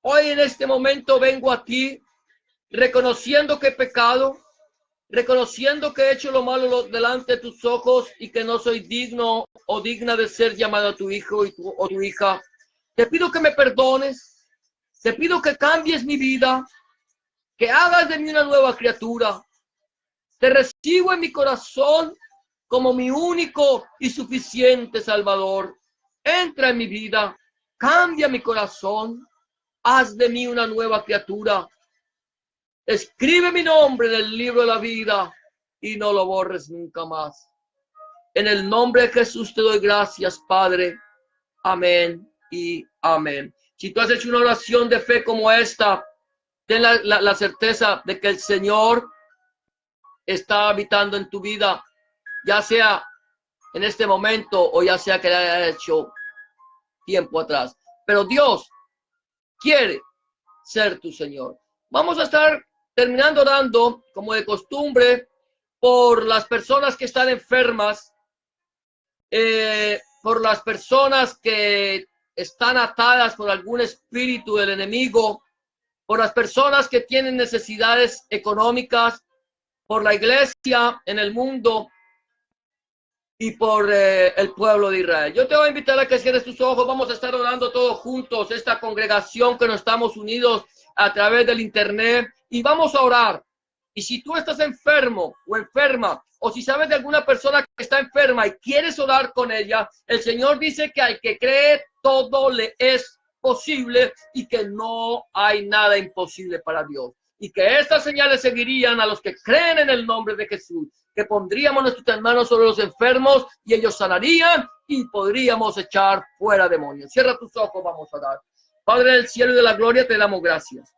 hoy en este momento vengo a ti reconociendo que he pecado, reconociendo que he hecho lo malo delante de tus ojos y que no soy digno o digna de ser llamado a tu hijo o tu hija. Te pido que me perdones, te pido que cambies mi vida, que hagas de mí una nueva criatura. Te recibo en mi corazón como mi único y suficiente Salvador. Entra en mi vida, cambia mi corazón, haz de mí una nueva criatura. Escribe mi nombre en el libro de la vida y no lo borres nunca más. En el nombre de Jesús te doy gracias, Padre. Amén y amén. Si tú has hecho una oración de fe como esta, ten la certeza de que el Señor está habitando en tu vida, ya sea en este momento o ya sea que lo haya hecho tiempo atrás. Pero Dios quiere ser tu Señor. Vamos a estar terminando orando, como de costumbre, por las personas que están enfermas, por las personas que están atadas por algún espíritu del enemigo, por las personas que tienen necesidades económicas, por la iglesia en el mundo y por el pueblo de Israel. Yo te voy a invitar a que cierres tus ojos. Vamos a estar orando todos juntos, esta congregación que nos estamos unidos a través del internet, y vamos a orar. Y si tú estás enfermo o enferma, o si sabes de alguna persona que está enferma y quieres orar con ella, el Señor dice que al que cree todo le es posible y que no hay nada imposible para Dios. Y que estas señales seguirían a los que creen en el nombre de Jesús, que pondríamos nuestras manos sobre los enfermos y ellos sanarían y podríamos echar fuera demonios. Cierra tus ojos, vamos a orar. Padre del cielo y de la gloria, te damos gracias.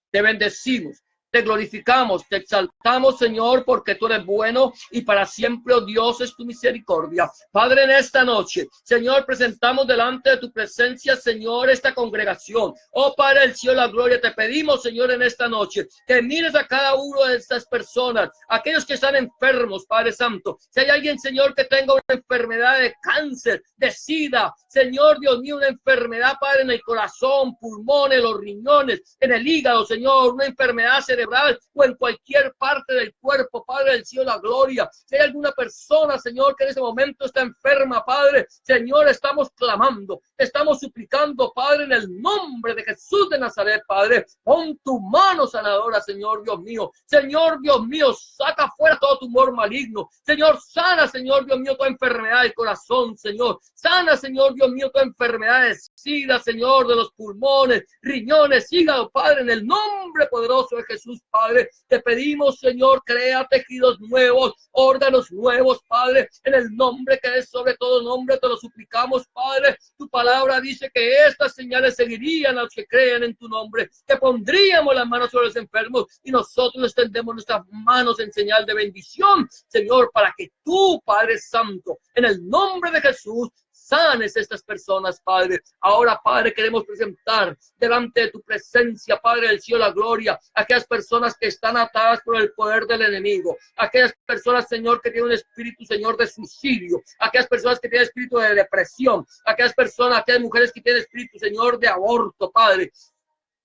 Te bendecimos, te glorificamos, te exaltamos, Señor, porque tú eres bueno y para siempre, oh Dios, es tu misericordia. Padre, en esta noche, Señor, presentamos delante de tu presencia, Señor, esta congregación. Oh Padre del cielo, la gloria, te pedimos, Señor, en esta noche, que mires a cada uno de estas personas, aquellos que están enfermos, Padre Santo. Si hay alguien, Señor, que tenga una enfermedad de cáncer, de sida, Señor, Dios mío, una enfermedad, Padre, en el corazón, pulmones, los riñones, en el hígado, Señor, una enfermedad cerebral o en cualquier parte del cuerpo, Padre del cielo, la gloria. Si hay alguna persona, Señor, que en ese momento está enferma, Padre, Señor, estamos clamando, estamos suplicando, Padre, en el nombre de Jesús de Nazaret, Padre, pon tu mano sanadora, Señor Dios mío. Señor Dios mío, saca fuera todo tumor maligno. Señor, sana, Señor Dios mío, toda enfermedad del corazón, Señor. Sana, Señor Dios mío, toda enfermedad de sida, Señor, de los pulmones, riñones, hígado, Padre, en el nombre poderoso de Jesús, Padre. Te pedimos, Señor, crea tejidos nuevos, órganos nuevos, Padre, en el nombre que es sobre todo nombre, te lo suplicamos, Padre. Tu palabra dice que estas señales seguirían a los que crean en tu nombre, que pondríamos las manos sobre los enfermos y nosotros extendemos nuestras manos en señal de bendición, Señor, para que tú, Padre Santo, en el nombre de Jesús, sanes estas personas, Padre. Ahora, Padre, queremos presentar delante de tu presencia, Padre del cielo, la gloria, aquellas personas que están atadas por el poder del enemigo, aquellas personas, Señor, que tienen un espíritu, Señor, de suicidio, aquellas personas que tienen espíritu de depresión, aquellas personas, aquellas mujeres que tienen espíritu, Señor, de aborto, Padre.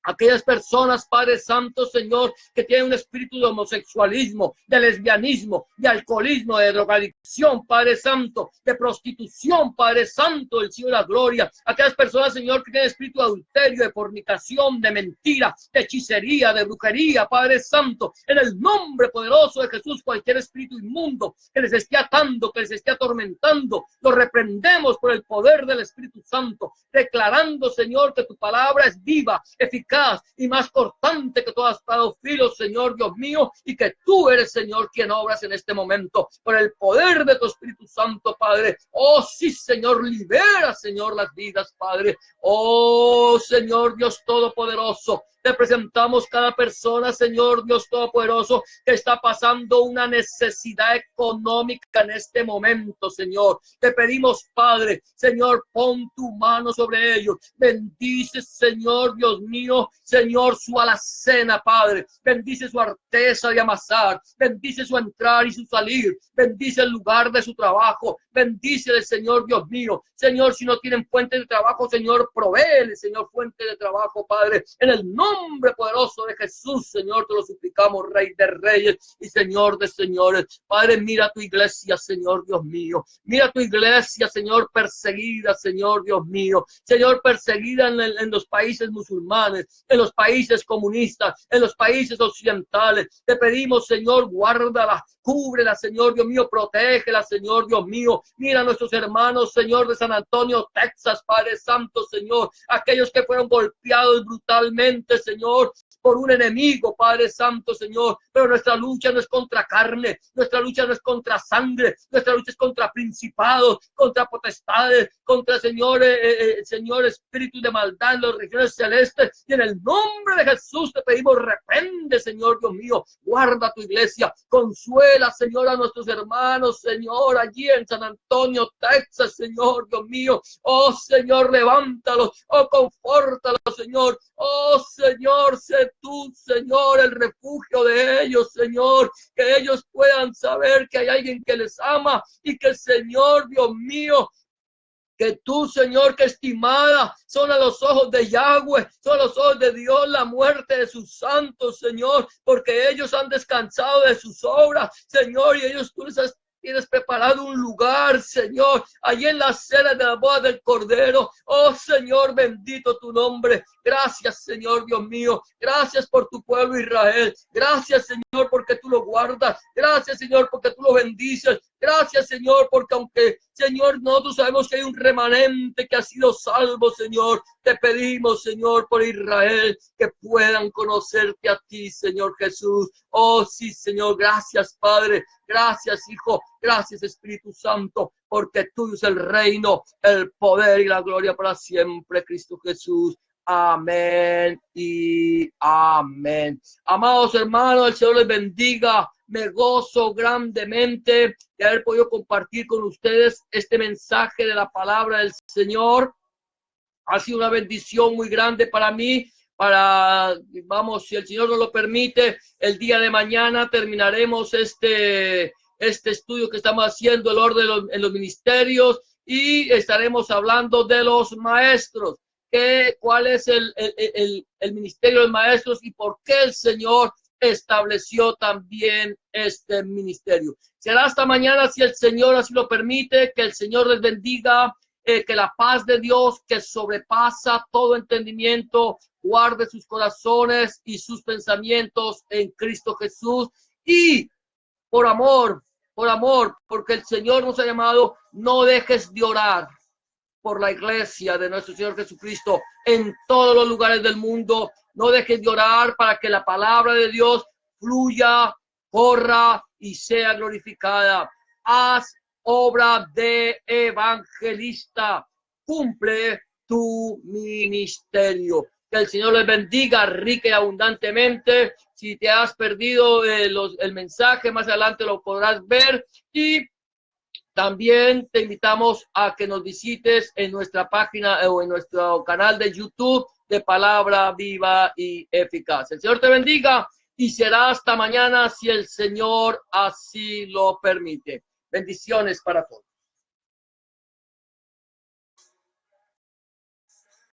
Aquellas personas, Padre Santo, Señor, que tienen un espíritu de homosexualismo, de lesbianismo, de alcoholismo, de drogadicción, Padre Santo, de prostitución, Padre Santo, del cielo de la gloria. Aquellas personas, Señor, que tienen espíritu de adulterio, de fornicación, de mentira, de hechicería, de brujería, Padre Santo, en el nombre poderoso de Jesús, cualquier espíritu inmundo que les esté atando, que les esté atormentando, lo reprendemos por el poder del Espíritu Santo, declarando, Señor, que tu palabra es viva, eficaz y más cortante que todas los filos, Señor Dios mío, y que tú eres, Señor, quien obras en este momento por el poder de tu Espíritu Santo, Padre. Oh, sí, Señor, libera, Señor, las vidas, Padre. Oh, Señor Dios Todopoderoso, te presentamos cada persona, Señor Dios Todopoderoso, que está pasando una necesidad económica en este momento, Señor. Te pedimos, Padre, Señor, pon tu mano sobre ellos. Bendice, Señor Dios mío, Señor, su alacena, Padre. Bendice su arteza de amasar. Bendice su entrar y su salir. Bendice el lugar de su trabajo. Bendícele, Señor Dios mío. Señor, si no tienen fuente de trabajo, Señor, provéele, Señor, fuente de trabajo, Padre. En el nombre poderoso de Jesús, Señor, te lo suplicamos, Rey de Reyes y Señor de Señores. Padre, mira tu iglesia, Señor Dios mío. Mira tu iglesia, Señor, perseguida, Señor Dios mío. Señor, perseguida en los países musulmanes, en los países comunistas, en los países occidentales. Te pedimos, Señor, guárdala, cúbrela, Señor Dios mío, protégela, Señor Dios mío. Mira a nuestros hermanos, Señor, de San Antonio, Texas, Padre Santo, Señor, aquellos que fueron golpeados brutalmente, Señor, por un enemigo, Padre Santo, Señor, pero nuestra lucha no es contra carne, nuestra lucha no es contra sangre, nuestra lucha es contra principados, contra potestades, contra, Señor, Señor, espíritus de maldad en las regiones celestes, y en el nombre de Jesús te pedimos, reprende, Señor Dios mío, guarda tu iglesia, consuela, Señor, a nuestros hermanos, Señor, allí en San Antonio, Texas, Señor Dios mío, oh Señor, levántalos, oh confórtalos, Señor, oh Señor, sé tú, Señor, el refugio de ellos, Señor, que ellos puedan saber que hay alguien que les ama y que, Señor Dios mío, que tú, Señor, que estimada son a los ojos de Yahweh, son a los ojos de Dios la muerte de sus santos, Señor, porque ellos han descansado de sus obras, Señor, y ellos tú les tienes preparado un lugar, Señor, allí en la cena de la boda del Cordero. Oh, Señor, bendito tu nombre. Gracias, Señor Dios mío. Gracias por tu pueblo Israel. Gracias, Señor, porque tú lo guardas. Gracias, Señor, porque tú lo bendices. Gracias, Señor, porque aunque, Señor, nosotros sabemos que hay un remanente que ha sido salvo, Señor, te pedimos, Señor, por Israel, que puedan conocerte a ti, Señor Jesús. Oh, sí, Señor, gracias, Padre. Gracias, Hijo. Gracias, Espíritu Santo, porque tuyo es el reino, el poder y la gloria para siempre, Cristo Jesús. Amén y amén. Amados hermanos, el Señor les bendiga. Me gozo grandemente de haber podido compartir con ustedes este mensaje de la palabra del Señor. Ha sido una bendición muy grande para mí. Vamos, si el Señor nos lo permite, el día de mañana terminaremos este estudio que estamos haciendo, el orden en los ministerios, y estaremos hablando de los maestros. ¿Cuál es el ministerio de los maestros y por qué el Señor estableció también este ministerio? Será hasta mañana, si el Señor así lo permite. Que el Señor les bendiga, que la paz de Dios, que sobrepasa todo entendimiento, guarde sus corazones y sus pensamientos en Cristo Jesús. Y por amor, porque el Señor nos ha llamado, no dejes de orar por la iglesia de nuestro Señor Jesucristo en todos los lugares del mundo. No dejes de orar para que la palabra de Dios fluya, corra y sea glorificada. Haz obra de evangelista. Cumple tu ministerio. Que el Señor les bendiga rica y abundantemente. Si te has perdido el mensaje, más adelante lo podrás ver. Y también te invitamos a que nos visites en nuestra página o en nuestro canal de YouTube de Palabra Viva y Eficaz. El Señor te bendiga y será hasta mañana, si el Señor así lo permite. Bendiciones para todos.